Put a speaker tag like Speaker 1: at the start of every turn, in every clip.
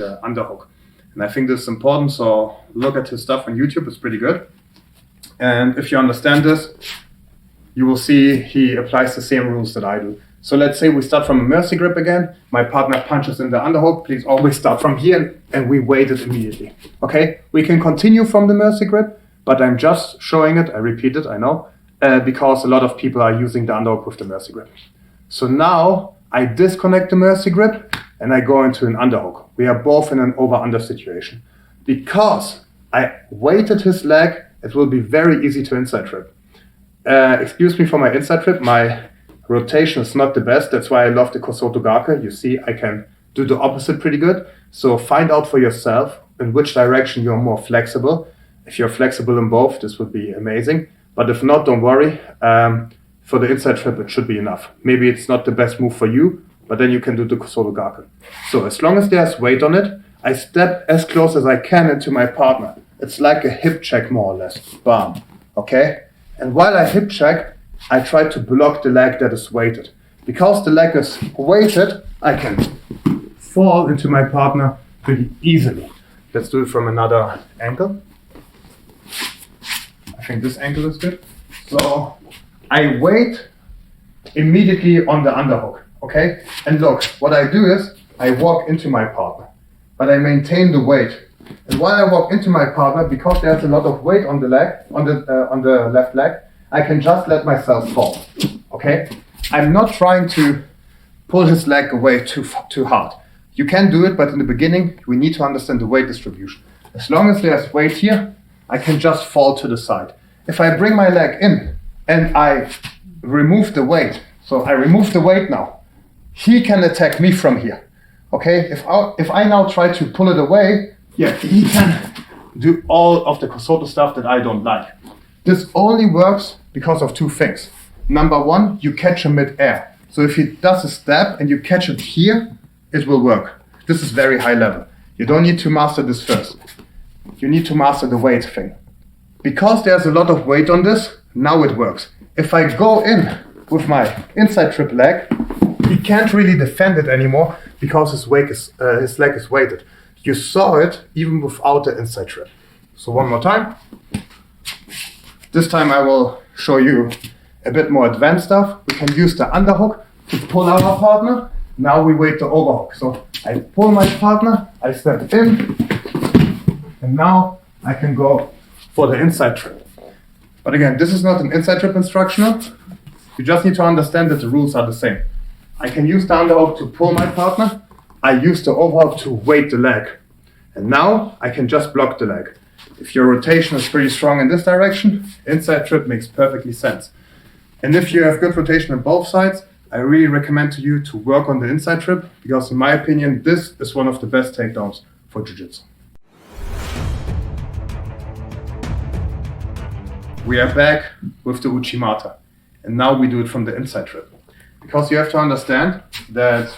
Speaker 1: the underhook. And I think this is important, so look at his stuff on YouTube, it's pretty good. And if you understand this, you will see he applies the same rules that I do. So let's say we start from a mercy grip again, my partner punches in the underhook, please always start from here and we wait it immediately. Okay, we can continue from the mercy grip, but I'm just showing it, I repeat it, I know, because a lot of people are using the underhook with the mercy grip. So now I disconnect the mercy grip and I go into an underhook. We are both in an over-under situation. Because I weighted his leg, it will be very easy to inside trip. Excuse me for my inside trip, my rotation is not the best, that's why I love the Kosoto Gake. You see, I can do the opposite pretty good. So find out for yourself in which direction you're more flexible. If you're flexible in both, this would be amazing. But if not, don't worry. For the inside trip, it should be enough. Maybe it's not the best move for you, but then you can do the Kosoto Gake. So as long as there's weight on it, I step as close as I can into my partner. It's like a hip check, more or less. Bam. Okay? And while I hip check, I try to block the leg that is weighted. Because the leg is weighted, I can fall into my partner pretty easily. Let's do it from another angle. I think this angle is good. So I wait immediately on the underhook. Okay? And look, what I do is I walk into my partner, but I maintain the weight. And while I walk into my partner, because there's a lot of weight on the leg, on the left leg, I can just let myself fall. Okay? I'm not trying to pull his leg away too hard. You can do it, but in the beginning, we need to understand the weight distribution. As long as there's weight here, I can just fall to the side. If I bring my leg in and I remove the weight, so I remove the weight now, he can attack me from here. Okay? If I now try to pull it away, yeah, he can do all of the Kosoto stuff that I don't like. This only works because of two things. Number one, you catch him mid-air. So if he does a step and you catch it here, it will work. This is very high level. You don't need to master this first. You need to master the weight thing. Because there's a lot of weight on this, now it works. If I go in with my inside trip leg, he can't really defend it anymore because his leg is weighted. You saw it even without the inside trip. So one more time. This time I will show you a bit more advanced stuff. We can use the underhook to pull our partner. Now we wait the overhook. So I pull my partner, I step in, and now I can go for the inside trip. But again, this is not an inside trip instructional. You just need to understand that the rules are the same. I can use the underhook to pull my partner. I use the overhook to weight the leg. And now I can just block the leg. If your rotation is pretty strong in this direction, inside trip makes perfectly sense. And if you have good rotation on both sides, I really recommend to you to work on the inside trip, because in my opinion, this is one of the best takedowns for Jiu-Jitsu. We are back with the Uchimata, and now we do it from the inside trip. Because you have to understand that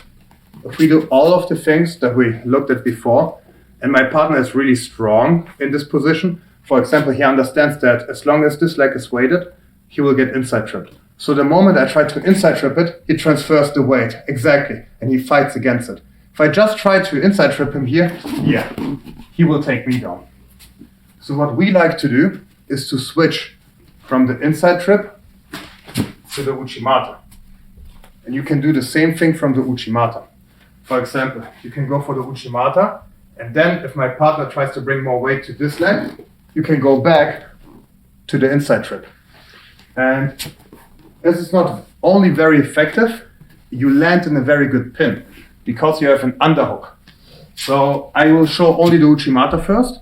Speaker 1: if we do all of the things that we looked at before, and my partner is really strong in this position, for example, he understands that as long as this leg is weighted, he will get inside tripped. So the moment I try to inside trip it, he transfers the weight, exactly, and he fights against it. If I just try to inside trip him here, yeah, he will take me down. So what we like to do is to switch from the inside trip to the Uchimata. And you can do the same thing from the Uchimata. For example, you can go for the Uchimata, and then if my partner tries to bring more weight to this leg, you can go back to the inside trip. And this is not only very effective, you land in a very good pin because you have an underhook. So I will show only the Uchimata first.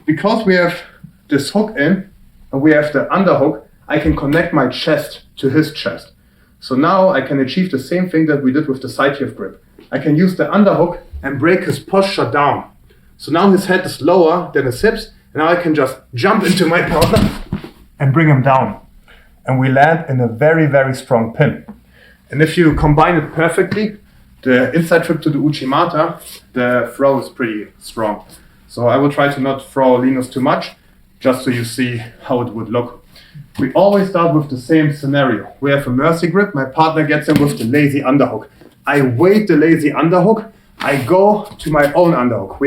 Speaker 1: Because we have this hook in and we have the underhook, I can connect my chest to his chest. So now I can achieve the same thing that we did with the side heel grip. I can use the underhook and break his posture down. So now his head is lower than his hips, and now I can just jump into my partner and bring him down. And we land in a very, very strong pin. And if you combine it perfectly, the inside trip to the Uchimata, the throw is pretty strong. So I will try to not throw Linus too much, just so you see how it would look. We always start with the same scenario. We have a mercy grip, my partner gets in with the lazy underhook. I weight the lazy underhook, I go to my own underhook.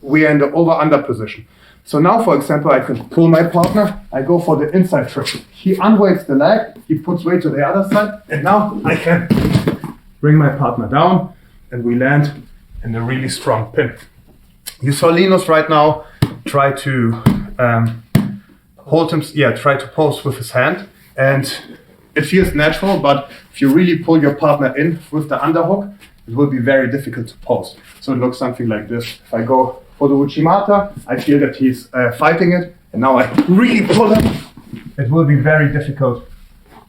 Speaker 1: We are in the over-under position. So now, for example, I can pull my partner. I go for the inside trip. He unweights the leg. He puts weight to the other side. And now I can bring my partner down and we land in a really strong pin. You saw Linus right now try to try to pose with his hand. And it feels natural, but if you really pull your partner in with the underhook, it will be very difficult to pose. So it looks something like this. If I go for the Uchimata, I feel that he's fighting it, and now I really pull him. It will be very difficult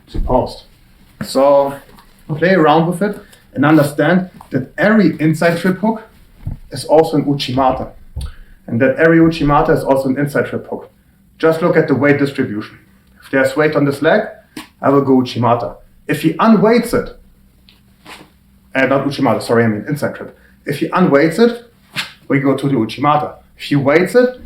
Speaker 1: to pose. So play around with it and understand that every inside trip hook is also an Uchimata, and that every Uchimata is also an inside trip hook. Just look at the weight distribution. If there's weight on this leg, I will go Uchimata. If he unweights it, not Uchimata, sorry, I mean inside trip. If he unweights it, we go to the Uchimata. If he weights it,